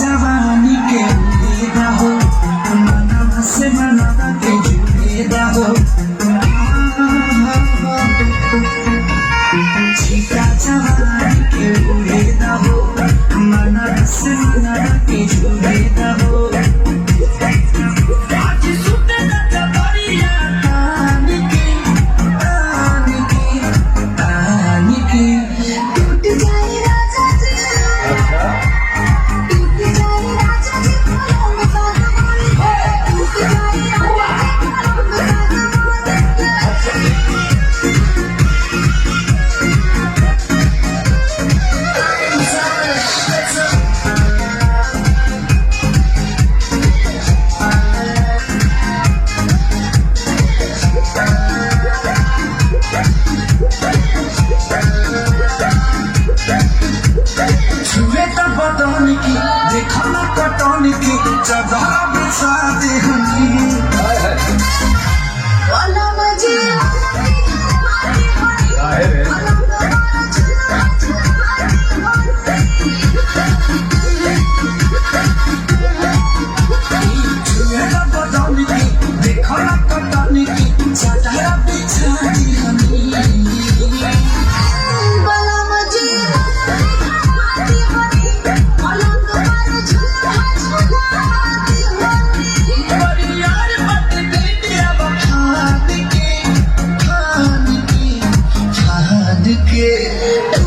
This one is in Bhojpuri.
जवानी के उड़ेदा हो मनवा से मनवा के जुड़ेदा हो जीता जवानी के उड़ेदा हो मनवा से मनवा के जुड़ेदा हो आज सुते न बरिया तानी के टूट जाए राजा जी बटन की देखा ना कटन की चदरा बिछा दे बटन की देखा ना कटन की चदरा बिछा दी के